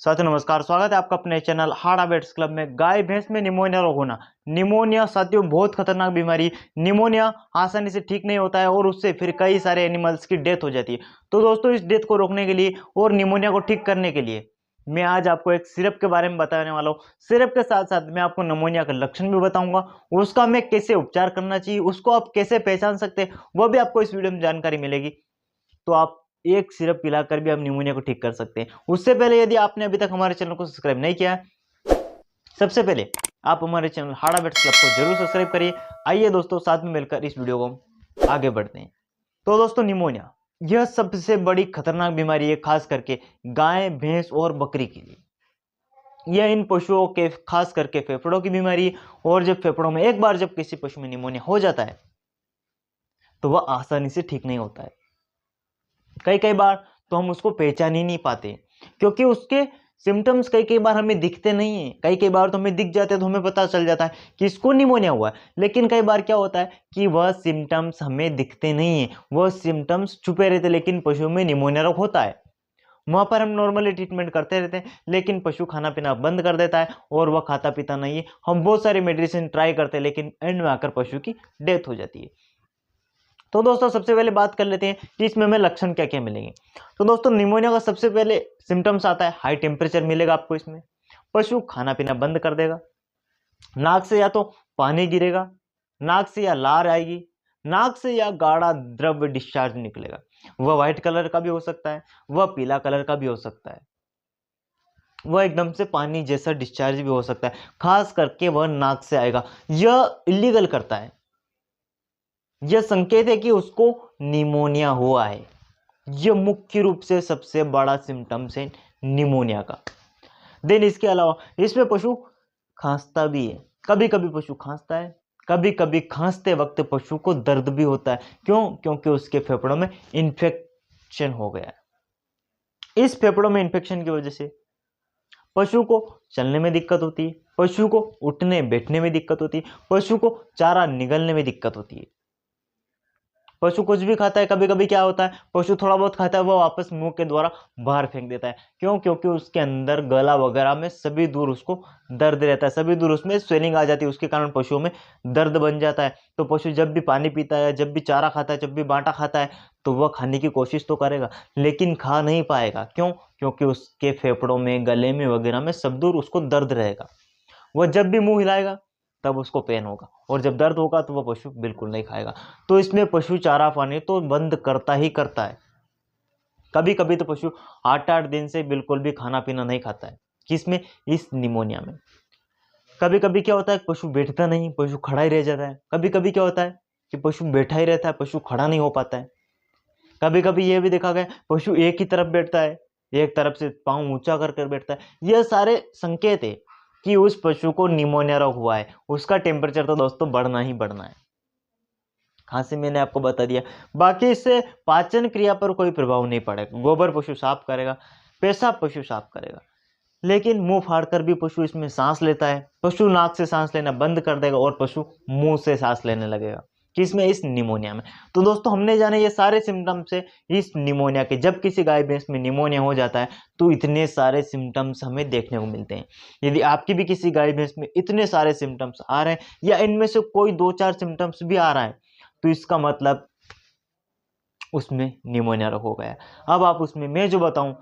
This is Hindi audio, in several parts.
साथियों नमस्कार, स्वागत है आपका अपने चैनल हार्ड हैबिट्स क्लब में। गाय भैंस में निमोनिया रोग होना। निमोनिया साथियों बहुत खतरनाक बीमारी। निमोनिया आसानी से ठीक नहीं होता है और उससे फिर कई सारे एनिमल्स की डेथ हो जाती है। तो दोस्तों इस डेथ को रोकने के लिए और निमोनिया को ठीक करने के लिए मैं आज आपको एक सिरप के बारे में बताने वाला हूँ। सिरप के साथ साथ मैं आपको निमोनिया का लक्षण भी बताऊंगा, उसका हमें कैसे उपचार करना चाहिए, उसको आप कैसे पहचान सकते हैं, वह भी आपको इस वीडियो में जानकारी मिलेगी। तो आप एक सिरप पिलाकर भी आप निमोनिया को ठीक कर सकते हैं। उससे पहले यदि आपने अभी तक हमारे चैनल को सब्सक्राइब नहीं किया है, सबसे पहले आप हमारे चैनल हार्ड हैबिट्स क्लब को जरूर सब्सक्राइब करिए। आइए दोस्तों साथ में मिलकर इस वीडियो को आगे बढ़ते हैं। तो दोस्तों निमोनिया यह सबसे बड़ी खतरनाक बीमारी है, खास करके गाय भैंस और बकरी के लिए। यह इन पशुओं के खास करके फेफड़ों की बीमारी, और जब फेफड़ों में एक बार जब किसी पशु में निमोनिया हो जाता है तो वह आसानी से ठीक नहीं होता है। कई कई बार तो हम उसको पहचान ही नहीं पाते, क्योंकि उसके सिम्टम्स कई कई बार हमें दिखते नहीं है। कई कई बार तो हमें दिख जाते हैं तो हमें पता चल जाता है कि इसको निमोनिया हुआ है, लेकिन कई बार क्या होता है कि वह सिम्टम्स हमें दिखते नहीं है, वह सिम्टम्स छुपे रहते, लेकिन पशु में निमोनिया रोग होता है। वहां पर हम नॉर्मली ट्रीटमेंट करते रहते हैं, लेकिन पशु खाना पीना बंद कर देता है और वह खाता पीता नहीं है। हम बहुत सारी मेडिसिन ट्राई करते हैं, लेकिन एंड में आकर पशु की डेथ हो जाती है। तो दोस्तों सबसे पहले बात कर लेते हैं कि इसमें हमें लक्षण क्या क्या मिलेंगे। तो दोस्तों निमोनिया का सबसे पहले सिम्टम्स आता है हाई टेम्परेचर मिलेगा आपको। इसमें पशु खाना पीना बंद कर देगा, नाक से या तो पानी गिरेगा, नाक से या लार आएगी, नाक से या गाढ़ा द्रव्य डिस्चार्ज निकलेगा। वह व्हाइट कलर का भी हो सकता है, वह पीला कलर का भी हो सकता है, वह एकदम से पानी जैसा डिस्चार्ज भी हो सकता है। खास करके वह नाक से आएगा, यह इलीगल करता है, यह संकेत है कि उसको निमोनिया हुआ है। यह मुख्य रूप से सबसे बड़ा सिम्टम्स है निमोनिया का। देन इसके अलावा इसमें पशु खांसता भी है, कभी कभी पशु खांसता है, कभी कभी खांसते वक्त पशु को दर्द भी होता है। क्यों? क्योंकि उसके फेफड़ों में इंफेक्शन हो गया है। इस फेफड़ों में इंफेक्शन की वजह से पशु को चलने में दिक्कत होती है, पशु को उठने बैठने में दिक्कत होती है, पशु को चारा निगलने में दिक्कत होती है। पशु कुछ भी खाता है, कभी कभी क्या होता है पशु थोड़ा बहुत खाता है वो वापस मुंह के द्वारा बाहर फेंक देता है। क्यों? क्योंकि उसके अंदर गला वगैरह में सभी दूर उसको दर्द रहता है, सभी दूर उसमें स्वेलिंग आ जाती है, उसके कारण पशुओं में दर्द बन जाता है। तो पशु जब भी पानी पीता है, जब भी चारा खाता है, जब भी बांटा खाता है, तो वह खाने की कोशिश तो करेगा लेकिन खा नहीं पाएगा। क्यों? क्योंकि उसके फेफड़ों में, गले में वगैरह में सब दूर उसको दर्द रहेगा। वह जब भी मुंह हिलाएगा तब उसको पेन होगा, और जब दर्द होगा तो वह पशु बिल्कुल नहीं खाएगा। तो इसमें पशु चारा पानी तो बंद करता ही करता है। कभी कभी तो पशु 8-8 दिन से बिल्कुल भी खाना पीना नहीं खाता है। किसमें? इस निमोनिया में। कभी कभी क्या होता है पशु बैठता नहीं, पशु खड़ा ही रह जाता है। कभी कभी क्या होता है कि पशु बैठा ही रहता है, पशु खड़ा नहीं हो पाता है। कभी कभी यह भी देखा गया पशु एक ही तरफ बैठता है, एक तरफ से पांव ऊंचा कर कर बैठता है। यह सारे संकेत है कि उस पशु को निमोनिया रोग हुआ है। उसका टेम्परेचर तो दोस्तों बढ़ना ही बढ़ना है। खांसी मैंने आपको बता दिया। बाकी इससे पाचन क्रिया पर कोई प्रभाव नहीं पड़ेगा। गोबर पशु साफ करेगा, पेशाब पशु साफ करेगा, लेकिन मुंह फाड़कर भी पशु इसमें सांस लेता है। पशु नाक से सांस लेना बंद कर देगा और पशु मुंह से सांस लेने लगेगा। किसमें? इस निमोनिया में। तो दोस्तों हमने जाने ये सारे सिम्टम्स है इस निमोनिया के। जब किसी गाय भैंस में निमोनिया हो जाता है तो इतने सारे सिम्टम्स हमें देखने को मिलते हैं। यदि आपकी भी किसी गाय भैंस में इतने सारे सिम्टम्स आ रहे हैं, या इनमें से कोई 2-4 सिम्टम्स भी आ रहा है, तो इसका मतलब उसमें निमोनिया रोग हो गया। अब आप उसमें मैं जो बताऊं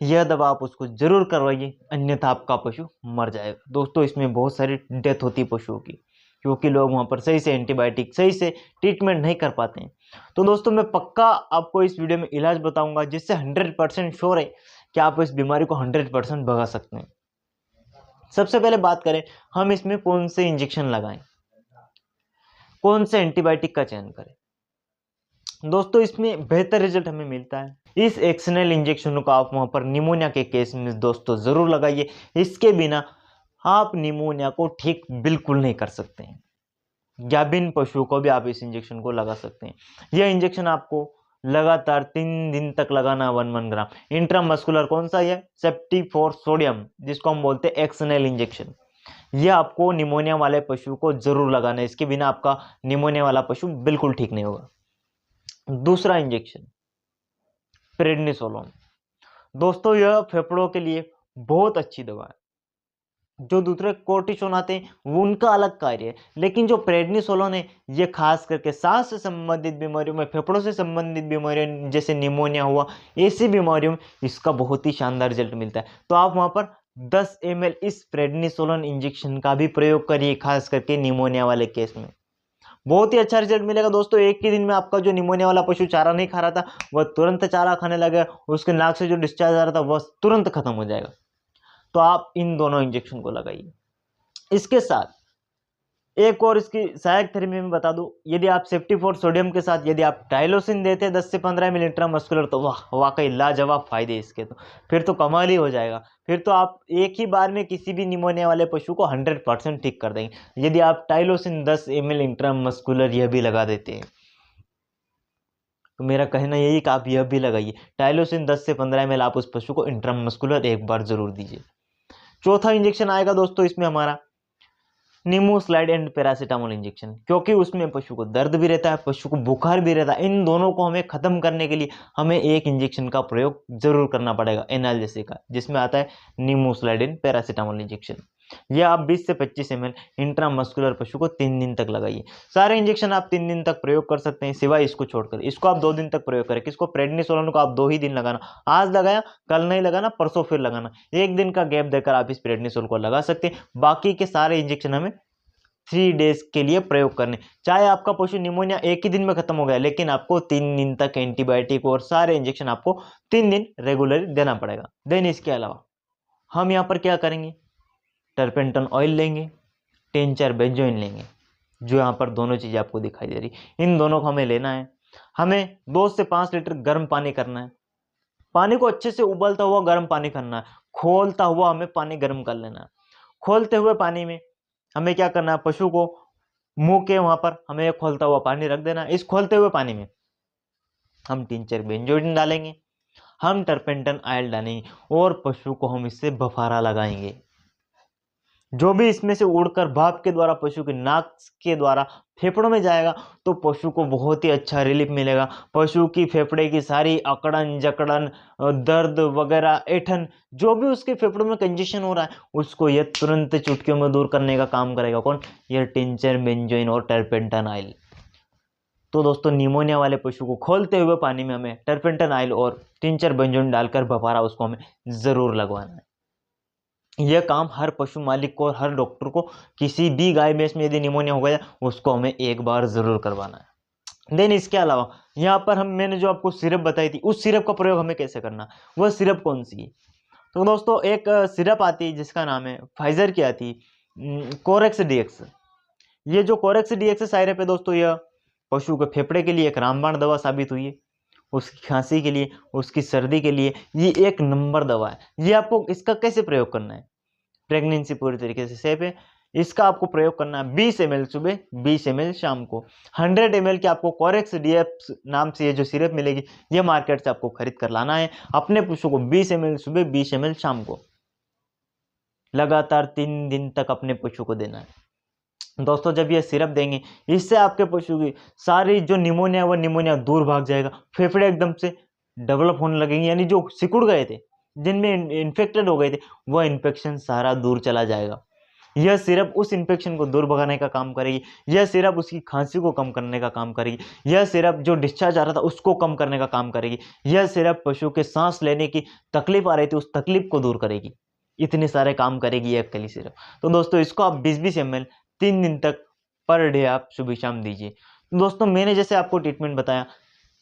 यह दवा आप उसको जरूर करवाइए, अन्यथा आपका पशु मर जाएगा। दोस्तों इसमें बहुत सारी डेथ होती है पशुओं की, क्योंकि लोग वहां पर सही से एंटीबायोटिक, सही से ट्रीटमेंट नहीं कर पाते हैं। तो दोस्तों मैं पक्का आपको इस वीडियो में इलाज बताऊंगा, जिससे 100% श्योर है कि आप इस बीमारी को 100% भगा सकते हैं। सबसे पहले बात करें हम इसमें कौन से इंजेक्शन लगाएं, कौन से एंटीबायोटिक का चयन करें। दोस्तों इसमें बेहतर रिजल्ट हमें मिलता है इस एक्सनल इंजेक्शन को आप वहां पर निमोनिया के केस में दोस्तों जरूर लगाइए। इसके बिना आप निमोनिया को ठीक बिल्कुल नहीं कर सकते हैं। गाभिन पशुओं को भी आप इस इंजेक्शन को लगा सकते हैं। यह इंजेक्शन आपको लगातार 3 दिन तक लगाना, 1 ग्राम इंट्रामस्कुलर। कौन सा? यह सेप्टिफोर सोडियम, जिसको हम बोलते हैं एक्सनल इंजेक्शन। यह आपको निमोनिया वाले पशु को जरूर लगाना है। इसके बिना आपका निमोनिया वाला पशु बिल्कुल ठीक नहीं होगा। दूसरा इंजेक्शन प्रेडनिसोलोन। दोस्तों यह फेफड़ों के लिए बहुत अच्छी दवा है। जो दूसरे कोर्टिसोन आते हैं वो उनका अलग कार्य है, लेकिन जो प्रेडनिसोलोन है ये खास करके सांस से संबंधित बीमारियों में, फेफड़ों से संबंधित बीमारियों जैसे निमोनिया हुआ, ऐसी बीमारियों में इसका बहुत ही शानदार रिजल्ट मिलता है। तो आप वहां पर 10 ml इस प्रेडनिसोलोन इंजेक्शन का भी प्रयोग करिए, खास करके निमोनिया वाले केस में बहुत ही अच्छा रिजल्ट मिलेगा दोस्तों। एक ही दिन में आपका जो निमोनिया वाला पशु चारा नहीं खा रहा था वह तुरंत चारा खाने लगेगा, उसके नाक से जो डिस्चार्ज आ रहा था वह तुरंत खत्म हो जाएगा। तो आप इन दोनों इंजेक्शन को लगाइए। इसके साथ एक और इसकी सहायक थेरेपी में बता दूं, यदि आप सेफ्टी फॉर सोडियम के साथ यदि आप टाइलोसिन देते हैं 10 से 15 ml इंट्रामस्कुलर, तो वाह वाकई लाजवाब फायदे इसके, तो फिर तो कमाल ही हो जाएगा। फिर तो आप एक ही बार में किसी भी निमोनिया वाले पशु को 100% ठीक कर देंगे यदि आप टाइलोसिन 10 ml इंट्रामस्कुलर यह भी लगा देते हैं। तो मेरा कहना यही कि आप यह भी लगाइए, टाइलोसिन 10 से 15 ml आप उस पशु को इंट्रामस्कुलर एक बार जरूर दीजिए। चौथा इंजेक्शन आएगा दोस्तों इसमें हमारा निमोस्लाइड एंड पैरासीटामोल इंजेक्शन, क्योंकि उसमें पशु को दर्द भी रहता है, पशु को बुखार भी रहता है। इन दोनों को हमें खत्म करने के लिए हमें एक इंजेक्शन का प्रयोग जरूर करना पड़ेगा एनाल्जेसिक का, जिसमें आता है निमोस्लाइड एंड पैरासीटामोल इंजेक्शन। यह आप 20 से 25 ml इंट्रामस्कुलर पशु को 3 दिन तक लगाइए। सारे इंजेक्शन आप 3 दिन तक प्रयोग कर सकते हैं सिवाय इसको छोड़कर, इसको आप 2 दिन तक प्रयोग करें। किसको? प्रेडनिसोलोन को आप 2 ही दिन लगाना, आज लगाया कल नहीं लगाना, परसों फिर लगाना। एक दिन का गैप देकर आप इस प्रेडनिसोल को लगा सकते हैं। बाकी के सारे इंजेक्शन हमें 3 डेज के लिए प्रयोग करने। चाहे आपका पशु निमोनिया एक ही दिन में खत्म हो गया, लेकिन आपको 3 दिन तक एंटीबायोटिक और सारे इंजेक्शन आपको 3 दिन रेगुलरली देना पड़ेगा। देन इसके अलावा हम यहाँ पर क्या करेंगे, टर्पेंटन ऑयल लेंगे, टिंचर बेंजोइन लेंगे, जो यहाँ पर दोनों चीज़ें आपको दिखाई दे रही, इन दोनों को हमें लेना है। हमें 2 से 5 लीटर गर्म पानी करना है। पानी को अच्छे से उबलता हुआ गर्म पानी करना है, खोलता हुआ हमें पानी गर्म कर लेना है। खोलते हुए पानी में हमें क्या करना है, पशु को मुंह के वहां पर हमें खोलता हुआ पानी रख देना है। इस खोलते हुए पानी में हम टिंचर बेंजोइन डालेंगे, हम टर्पेंटन ऑयल डालेंगे और पशु को हम इससे बफारा लगाएंगे। जो भी इसमें से उड़कर भाप के द्वारा पशु के नाक के द्वारा फेफड़ों में जाएगा तो पशु को बहुत ही अच्छा रिलीफ मिलेगा। पशु की फेफड़े की सारी अकड़न जकड़न, दर्द वगैरह, ऐठन, जो भी उसके फेफड़ों में कंजेशन हो रहा है उसको यह तुरंत चुटकियों में दूर करने का काम करेगा। कौन? यह टिंचर बेंजोइन और टर्पेंटन ऑयल। तो दोस्तों निमोनिया वाले पशु को खोलते हुए पानी में हमें टर्पेंटन ऑयल और टिंचर बेंजोइन डालकर बफारा उसको हमें जरूर लगवाना है। यह काम हर पशु मालिक को और हर डॉक्टर को, किसी भी गाय भैंस में यदि निमोनिया हो गया उसको हमें एक बार जरूर करवाना है। देन इसके अलावा यहाँ पर मैंने जो आपको सिरप बताई थी उस सिरप का प्रयोग हमें कैसे करना, वह सिरप कौन सी है? तो दोस्तों एक सिरप आती है जिसका नाम है, फाइजर की आती है, कोरेक्स डीएक्स। ये जो कोरेक्स डीएक्स सिरप है दोस्तों, यह पशु के फेफड़े के लिए एक रामबाण दवा साबित हुई है। उसकी खांसी के लिए, उसकी सर्दी के लिए ये एक नंबर दवा है। ये आपको इसका कैसे प्रयोग करना है, प्रेगनेंसी पूरी तरीके से सेफ है। इसका आपको प्रयोग करना है 20 ml सुबह, 20 ml शाम को। 100 ml की आपको कोरेक्स डीएक्स नाम से ये जो सिरप मिलेगी, ये मार्केट से आपको खरीद कर लाना है। अपने पशु को 20 ml सुबह, 20 ml शाम को लगातार 3 दिन तक अपने पशु को देना है। दोस्तों जब ये सिरप देंगे इससे आपके पशु की सारी जो निमोनिया वो निमोनिया दूर भाग जाएगा। फेफड़े एकदम से डेवलप होने लगेंगे, यानी जो सिकुड़ गए थे, जिनमें इन्फेक्टेड हो गए थे, वह इन्फेक्शन सारा दूर चला जाएगा। यह सिरप उस इन्फेक्शन को दूर भगाने का काम करेगी। यह सिरप उसकी खांसी को कम करने का काम करेगी। यह सिरप जो डिस्चार्ज आ रहा था उसको कम करने का काम करेगी। यह सिरप पशु के सांस लेने की तकलीफ आ रही थी उस तकलीफ को दूर करेगी। इतने सारे काम करेगी यह अकेली सिरप। तो दोस्तों इसको आप 20-20 ml 3 दिन तक पर डे आप सुबह शाम दीजिए। दोस्तों मैंने जैसे आपको ट्रीटमेंट बताया,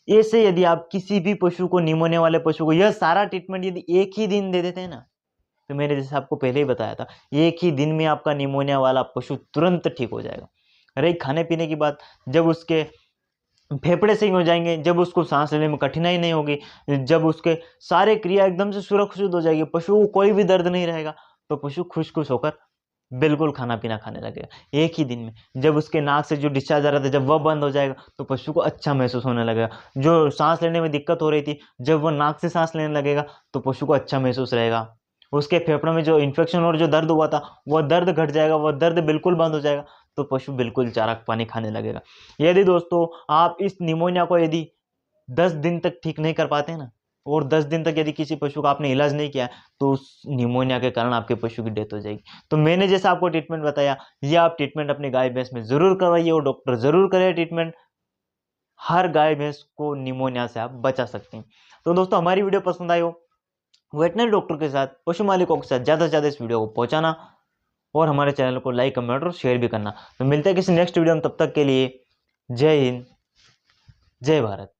ऐसे यदि आप किसी भी पशु को, निमोनिया वाले पशु को, यह सारा ट्रीटमेंट यदि एक ही दिन दे देते हैं ना, तो मैंने जैसे आपको पहले ही बताया था, एक ही दिन में आपका निमोनिया वाला पशु तुरंत ठीक हो जाएगा। रही खाने पीने की बात, जब उसके फेफड़े सही हो जाएंगे, जब उसको सांस लेने में कठिनाई नहीं होगी, जब उसके सारे क्रिया एकदम से सुरक्षित हो जाएगी, पशु को कोई भी दर्द नहीं रहेगा, तो पशु खुश खुश होकर बिल्कुल खाना पीना खाने लगेगा एक ही दिन में। जब उसके नाक से जो डिस्चार्ज आ रहा था जब वह बंद हो जाएगा तो पशु को अच्छा महसूस होने लगेगा। जो सांस लेने में दिक्कत हो रही थी, जब वह नाक से सांस लेने लगेगा तो पशु को अच्छा महसूस रहेगा। उसके फेफड़ों में जो इन्फेक्शन और जो दर्द हुआ था वह दर्द घट जाएगा, वह दर्द बिल्कुल बंद हो जाएगा, तो पशु बिल्कुल चारा पानी खाने लगेगा। यदि दोस्तों आप इस निमोनिया को यदि 10 दिन तक ठीक नहीं कर पाते ना, और 10 दिन तक यदि किसी पशु का आपने इलाज नहीं किया तो उस निमोनिया के कारण आपके पशु की डेथ हो जाएगी। तो मैंने जैसा आपको ट्रीटमेंट बताया, ये आप ट्रीटमेंट अपनी गाय भैंस में जरूर करवाइए और डॉक्टर जरूर करे ट्रीटमेंट। हर गाय भैंस को निमोनिया से आप बचा सकते हैं। तो दोस्तों हमारी वीडियो पसंद आई हो, वेटनरी डॉक्टर के साथ, पशु मालिकों के साथ ज़्यादा से ज़्यादा इस वीडियो को पहुंचाना और हमारे चैनल को लाइक, कमेंट और शेयर भी करना। तो मिलते हैं किसी नेक्स्ट वीडियो में, तब तक के लिए जय हिंद, जय भारत।